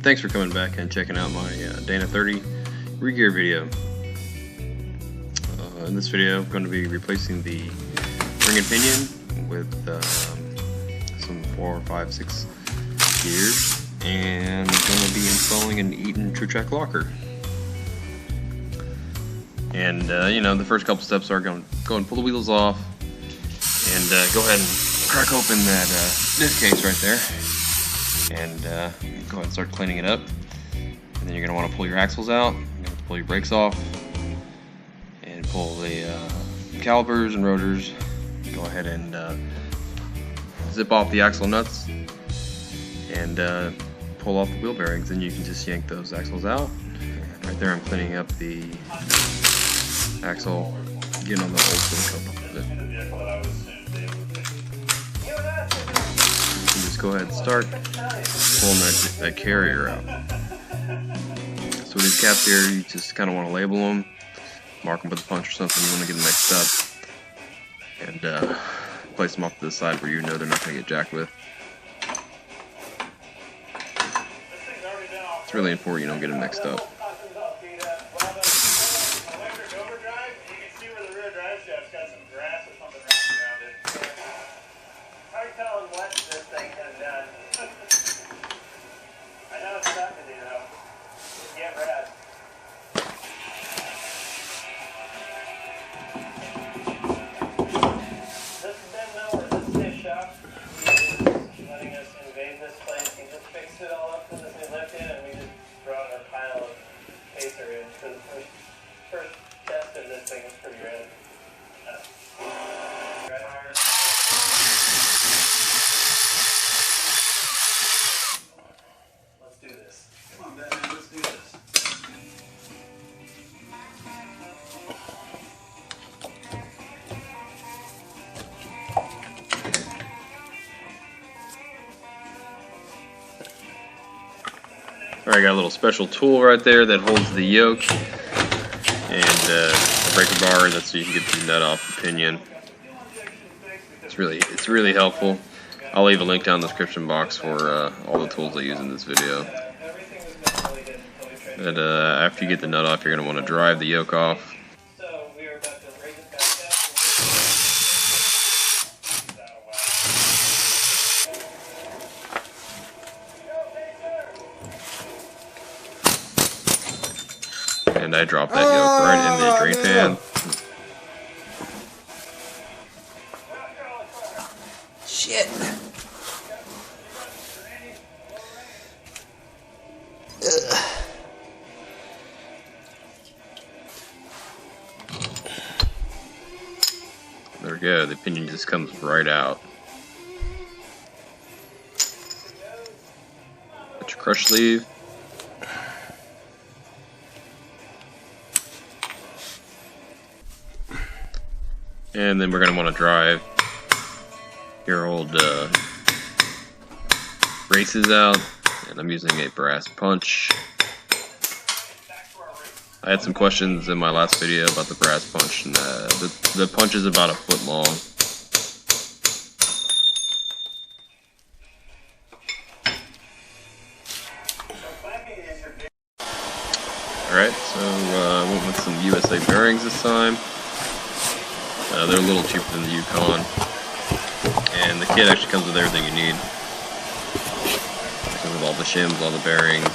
Thanks for coming back and checking out my Dana 30 regear video. In this video I'm going to be replacing the ring and pinion with some 4, 5, 6 gears, and I'm going to be installing an Eaton Truetrac locker. And you know, the first couple steps are go and pull the wheels off and go ahead and crack open that diff case right there. And go ahead and start cleaning it up. And then you're going to want to pull your axles out, you're going to pull your brakes off, and pull the calipers and rotors. Go ahead and zip off the axle nuts and pull off the wheel bearings, and you can just yank those axles out. And right there I'm cleaning up the axle, getting on the old silicone of it. Go ahead and start pulling that carrier out. So with these caps here, you just kind of want to label them, mark them with a punch or something. You want to get them mixed up and place them off to the side where you know they're not going to get jacked with. It's really important you don't get them mixed up. Alright, got a little special tool right there that holds the yoke and a breaker bar, that's so you can get the nut off the pinion. It's really helpful. I'll leave a link down in the description box for all the tools I use in this video. And after you get the nut off, you're going to want to drive the yoke off. And I dropped that yoke right in the drain pan. Shit. Ugh. There we go, the pinion just comes right out. Put your crush sleeve. And then we're going to want to drive your old braces out, and I'm using a brass punch. I had some questions in my last video about the brass punch, and the punch is about 1 foot long. Alright, so I went with some USA bearings this time. They're a little cheaper than the Yukon, and the kit actually comes with everything you need. It comes with all the shims, all the bearings,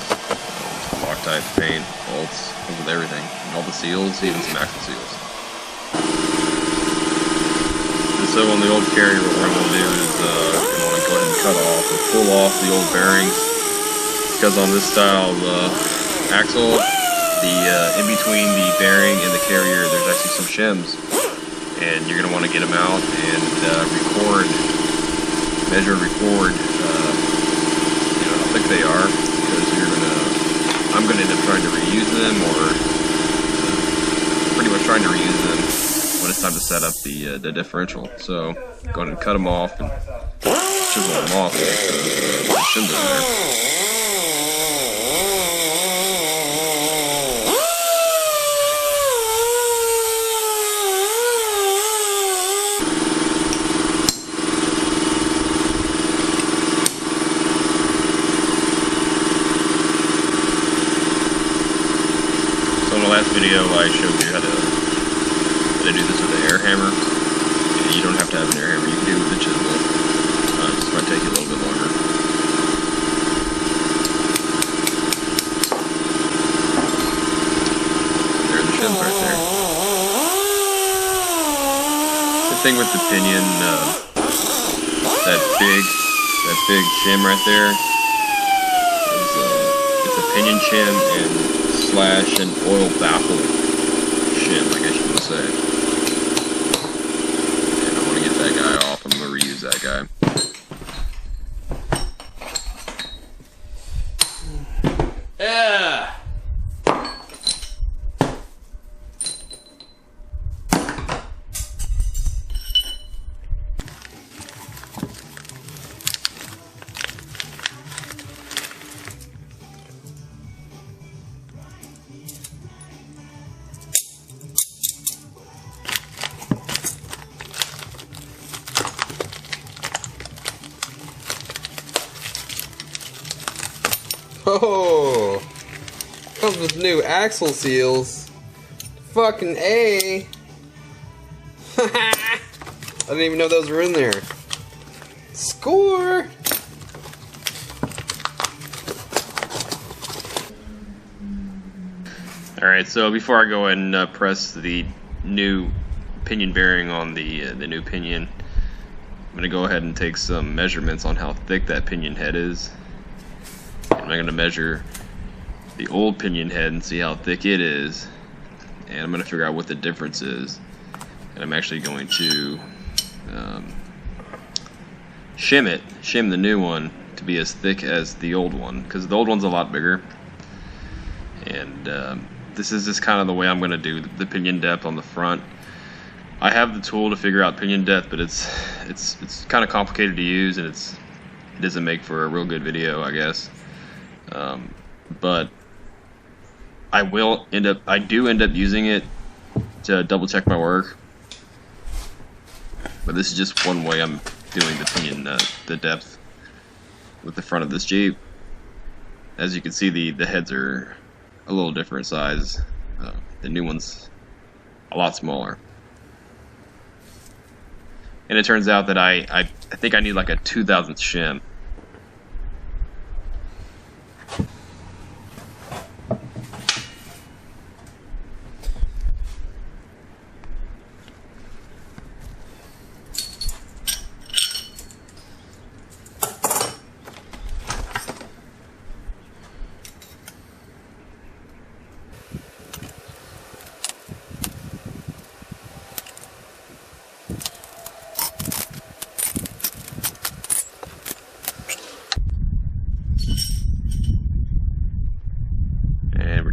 Loctite, paint, bolts, comes with everything, and all the seals, even some axle seals. And so on the old carrier, what we're going to do is we're going to go ahead and cut off or pull off the old bearings, because on this style axle, in between the bearing and the carrier, there's actually some shims. And you're going to want to get them out and measure, record, you know, how thick they are, because I'm going to end up trying to reuse them, or pretty much trying to reuse them when it's time to set up the differential. So go ahead and cut them off and chisel them off and get the shims in there. video I showed you how to do this with an air hammer. And you don't have to have an air hammer, you can do it with a chisel. This might take you a little bit longer. There are the shims right there. The thing with the Pinion, that big shim right there, it's a Pinion shim and slash an oil baffle shim, I guess you would say. And I want to get that guy off. I'm going to reuse that guy. Yeah. Oh, comes with new axle seals. Fucking A. I didn't even know those were in there. Score. Alright, so before I go and press the new pinion bearing on the new Pinion, I'm going to go ahead and take some measurements on how thick that Pinion head is. I'm going to measure the old Pinion head and see how thick it is, and I'm going to figure out what the difference is. And I'm actually going to shim the new one to be as thick as the old one, because the old one's a lot bigger. And this is just kind of the way I'm going to do the pinion depth on the front. I have the tool to figure out pinion depth, but it's kind of complicated to use, and it doesn't make for a real good video, I guess. But I do end up using it to double check my work. But this is just one way I'm doing the pinion, the depth with the front of this Jeep. As you can see, the heads are a little different size. The new one's a lot smaller. And it turns out that I think I need like a 2,000th shim.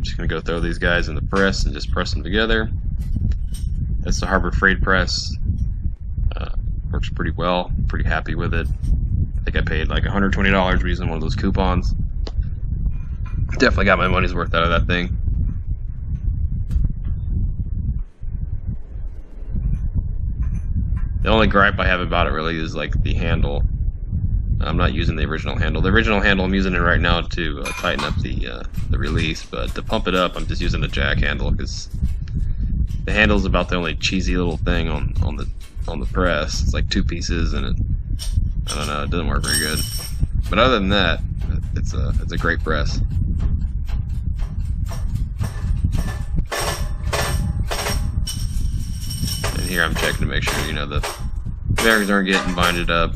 Just gonna go throw these guys in the press and just press them together. That's the Harbor Freight press. Works pretty well. Pretty happy with it. I think I paid like $120 using one of those coupons. Definitely got my money's worth out of that thing. The only gripe I have about it really is like the handle. I'm not using the original handle. The original handle, I'm using it right now to tighten up the release, but to pump it up, I'm just using the jack handle because the handle's about the only cheesy little thing on the press. It's like two pieces, and I don't know, it doesn't work very good. But other than that, it's a great press. And here I'm checking to make sure, you know, the bearings aren't getting binded up.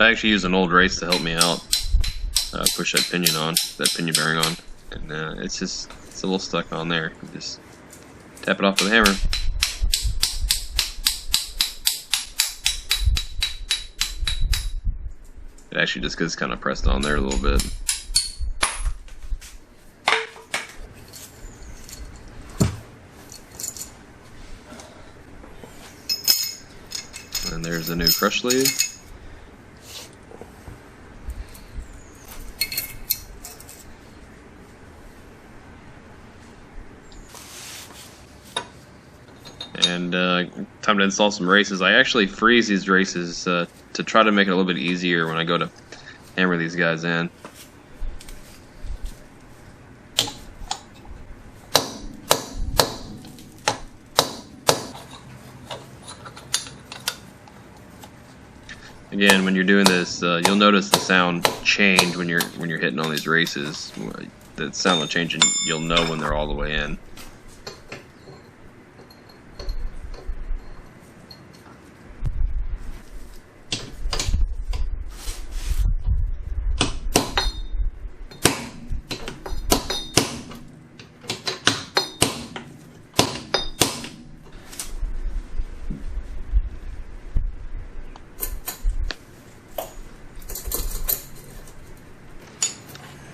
I actually used an old race to help me out. Push that pinion bearing on, and it's a little stuck on there. You just tap it off with a hammer. It actually just gets kind of pressed on there a little bit. And there's the new crush sleeve. And time to install some races. I actually freeze these races to try to make it a little bit easier when I go to hammer these guys in. Again, when you're doing this, you'll notice the sound change when you're hitting on these races. The sound will change, and you'll know when they're all the way in.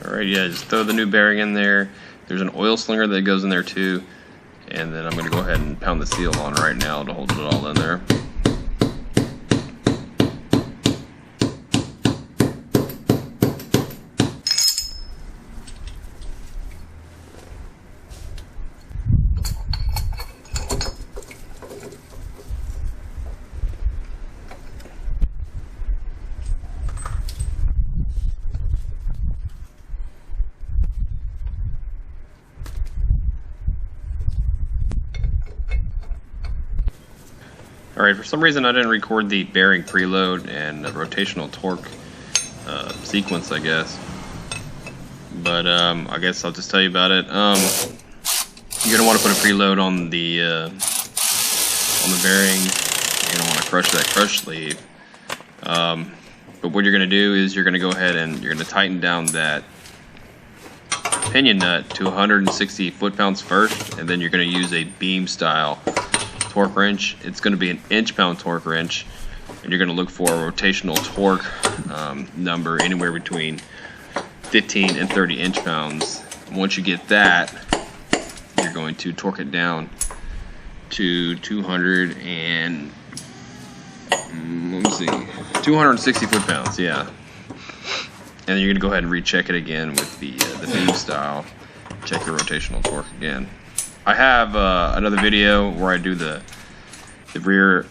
Alright, yeah, just throw the new bearing in there. There's an oil slinger that goes in there too. And then I'm going to go ahead and pound the seal on right now to hold it all in there. Alright, for some reason I didn't record the bearing preload and rotational torque sequence, I guess. But I guess I'll just tell you about it. You're going to want to put a preload on the bearing. You're going to want to crush that crush sleeve. But what you're going to do is you're going to go ahead and you're going to tighten down that pinion nut to 160 foot-pounds first, and then you're going to use a beam style torque wrench. It's going to be an inch-pound torque wrench, and you're going to look for a rotational torque number anywhere between 15 and 30 inch-pounds. Once you get that, you're going to torque it down to 260 foot-pounds, yeah. And then you're going to go ahead and recheck it again with the beam style. Check the rotational torque again. I have another video where I do the rear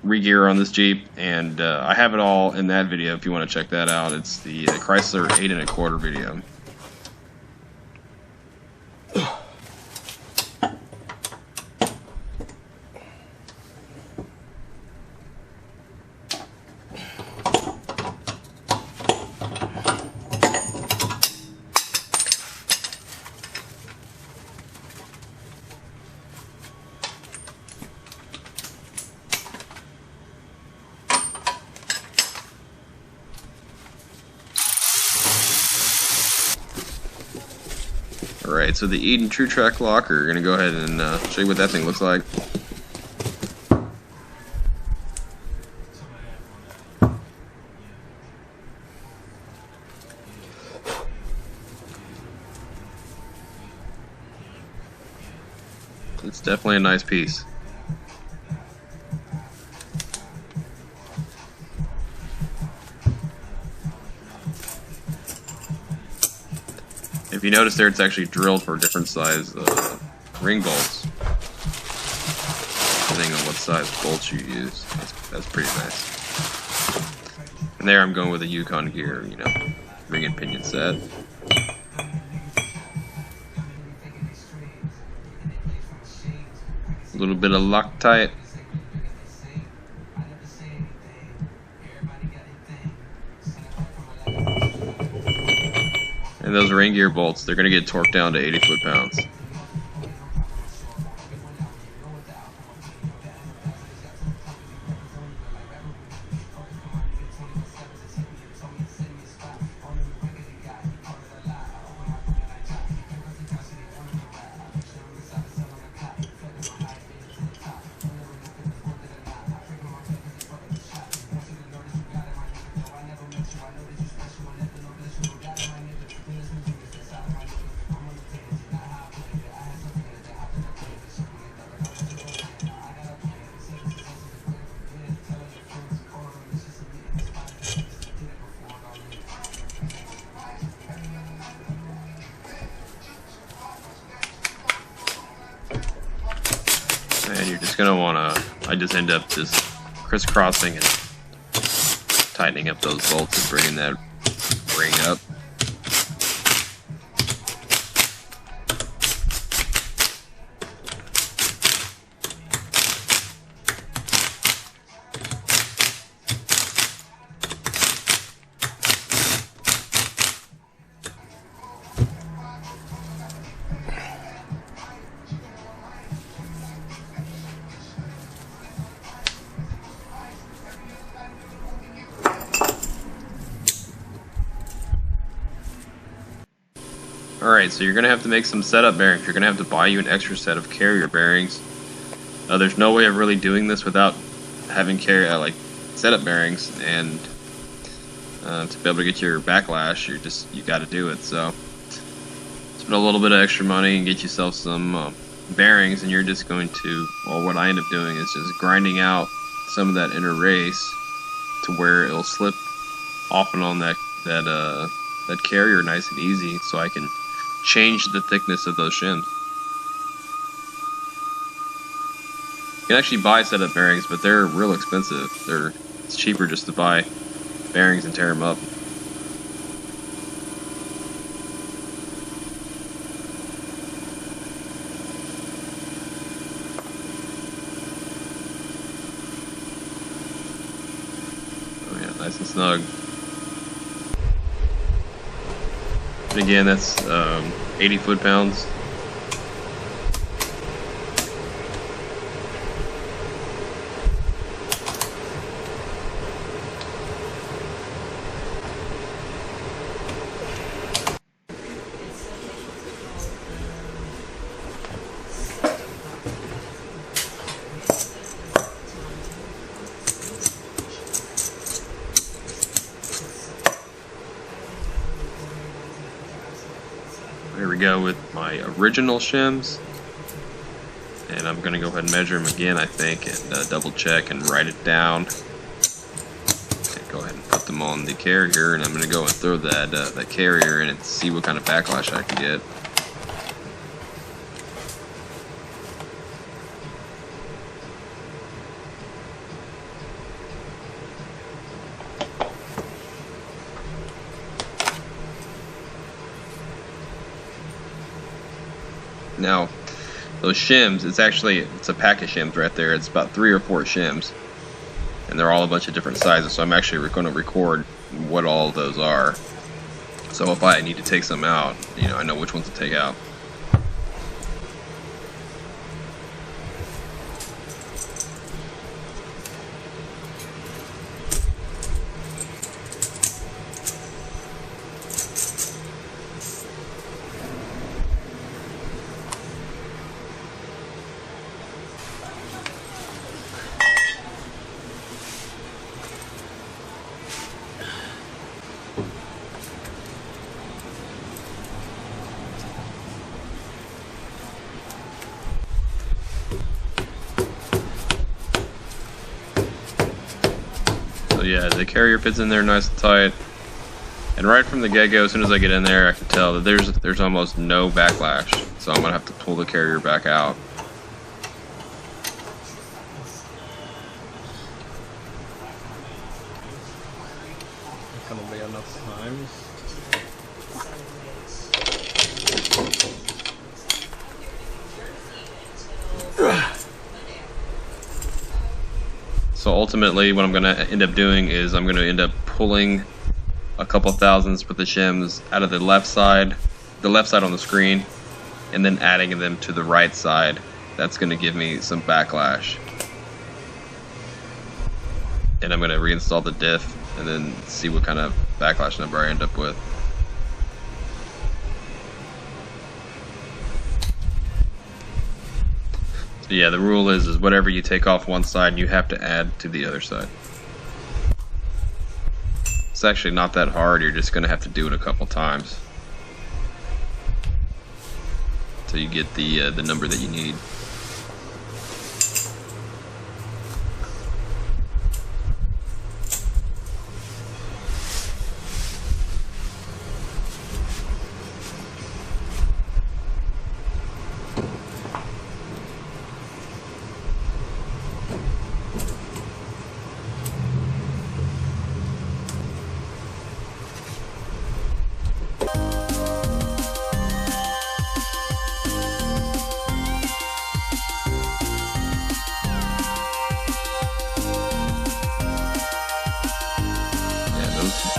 regear on this Jeep, and I have it all in that video if you want to check that out. It's the Chrysler 8 1/4 video. Alright, so the Eaton Truetrac locker, we're going to go ahead and show you what that thing looks like. It's definitely a nice piece. If you notice there, it's actually drilled for different size ring bolts, depending on what size bolts you use. That's pretty nice. And there I'm going with a Yukon gear, you know, ring and pinion set. A little bit of Loctite. And those ring gear bolts, they're going to get torqued down to 80 foot-pounds. just gonna wanna, I just end up just crisscrossing and tightening up those bolts and bringing that ring up. Alright, so you're going to have to make some setup bearings. You're going to have to buy you an extra set of carrier bearings. There's no way of really doing this without having like setup bearings, and to be able to get your backlash, you got to do it. So spend a little bit of extra money and get yourself some bearings, and you're just going to, well, what I end up doing is just grinding out some of that inner race to where it'll slip off and on that carrier nice and easy, so I can change the thickness of those shims. You can actually buy setup bearings, but they're real expensive. It's cheaper just to buy bearings and tear them up. Oh yeah, nice and snug. And again, that's 80 foot-pounds. Here we go with my original shims, and I'm going to go ahead and measure them again, I think, and double check and write it down. And go ahead and put them on the carrier, and I'm going to go and throw that carrier in and see what kind of backlash I can get. Now, those shims, it's a pack of shims right there. It's about 3 or 4 shims, and they're all a bunch of different sizes, so I'm actually going to record what all of those are. So if I need to take some out, I know which ones to take out. So yeah, the carrier fits in there nice and tight, and right from the get-go, as soon as I get in there, I can tell that there's almost no backlash. So I'm gonna have to pull the carrier back out. Gonna be enough times. So ultimately what I'm going to end up doing is I'm going to end up pulling a couple thousandths with the shims out of the left side on the screen, and then adding them to the right side. That's going to give me some backlash. And I'm going to reinstall the diff and then see what kind of backlash number I end up with. So yeah, the rule is whatever you take off one side, you have to add to the other side. It's actually not that hard. You're just going to have to do it a couple times until you get the number that you need.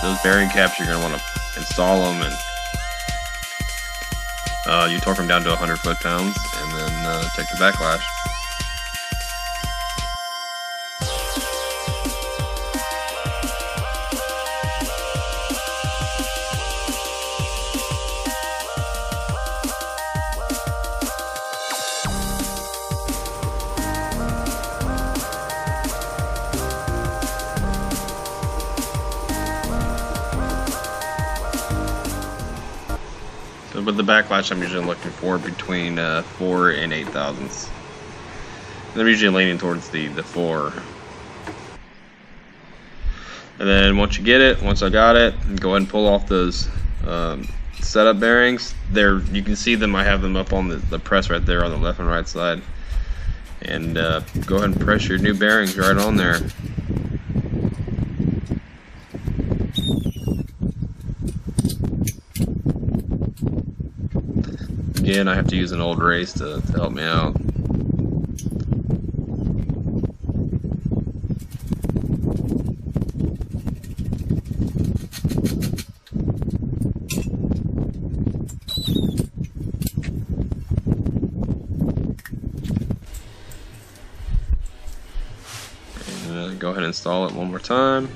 those bearing caps, you're going to want to install them, and you torque them down to 100 foot-pounds, and then check the backlash. But the backlash I'm usually looking for between 4 and 8 thousandths. I'm usually leaning towards the 4. And then once I got it, go ahead and pull off those setup bearings. There, you can see them. I have them up on the press right there on the left and right side. And go ahead and press your new bearings right on there. Again, I have to use an old race to help me out. And go ahead and install it one more time.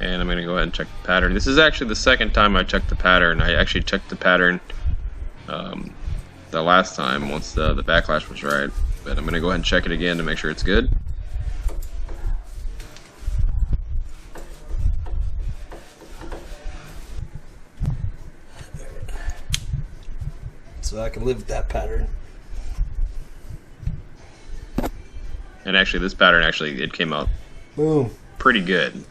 And I'm going to go ahead and check the pattern. This is actually the second time I checked the pattern. I actually checked the pattern the last time once the backlash was right. But I'm going to go ahead and check it again to make sure it's good. So I can live with that pattern. And actually this pattern, it came out Boom. Pretty good.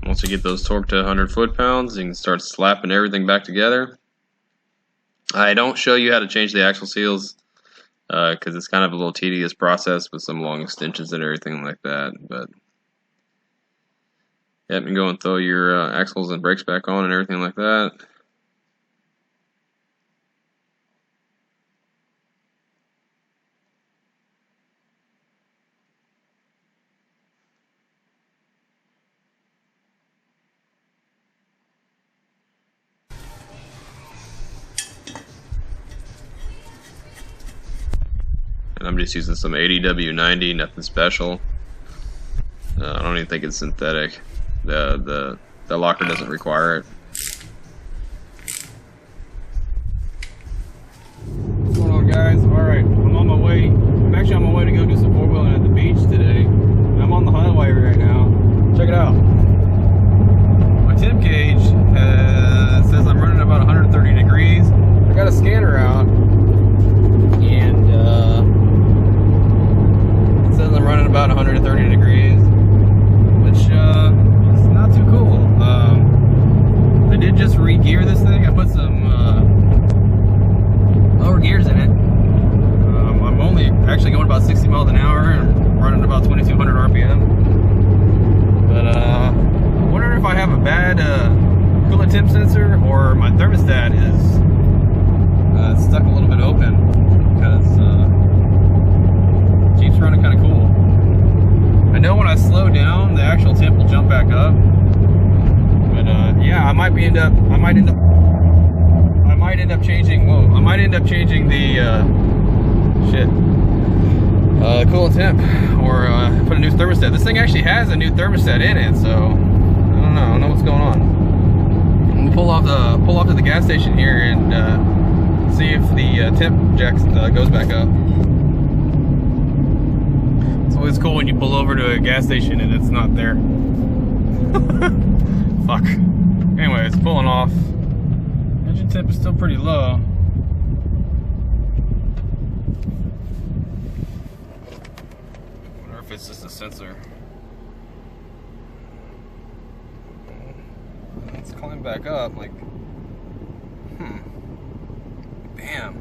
Once you get those torqued to 100 foot-pounds, you can start slapping everything back together. I don't show you how to change the axle seals because it's kind of a little tedious process with some long extensions and everything like that. But yeah, and go and throw your axles and brakes back on and everything like that. And I'm just using some ADW90, nothing special. I don't even think it's synthetic. The locker doesn't require it. What's going on, guys? Alright, I'm actually on my way to go do some four-wheeling at the beach today. And I'm on the highway right now. Check it out. My temp gauge says I'm running about 130 degrees. I got a scanner out, and it says I'm running about 130 degrees, which is not too cool. I did just re-gear this thing. I put some lower gears in it. I'm only actually going about 60 miles an hour and running about 2,200 RPM. But I'm wondering if I have a bad coolant temp sensor or my thermostat is stuck a little bit open, because Jeep's running kind of cool. I know when I slow down, the actual temp will jump back up. But yeah, I might end up changing. Whoa, I might end up changing the coolant temp, or put a new thermostat. This thing actually has a new thermostat in it, so I don't know what's going on. I'm gonna pull off to the gas station here and see if the temp jack goes back up. It's always cool when you pull over to a gas station and it's not there. Fuck. Anyway, it's pulling off. Engine temp is still pretty low. Wonder if it's just a sensor. Let's climb back up, like, damn.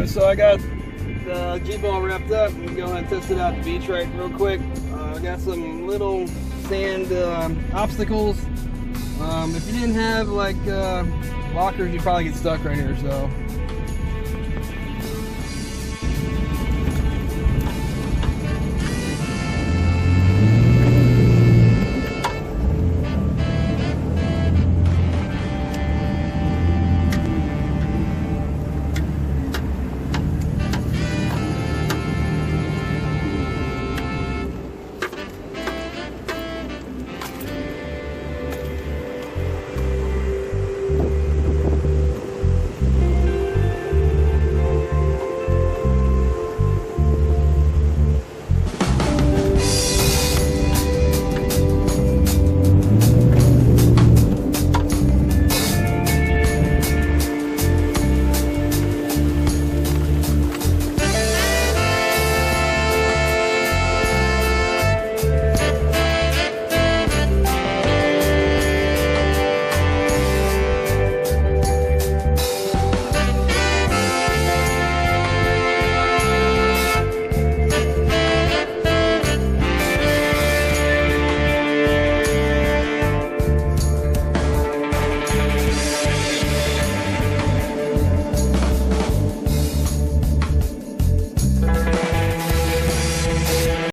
Alright, so I got the Jeep all wrapped up. I'm gonna go ahead and test it out at the beach right real quick. I got some little sand obstacles. If you didn't have like lockers, you'd probably get stuck right here. So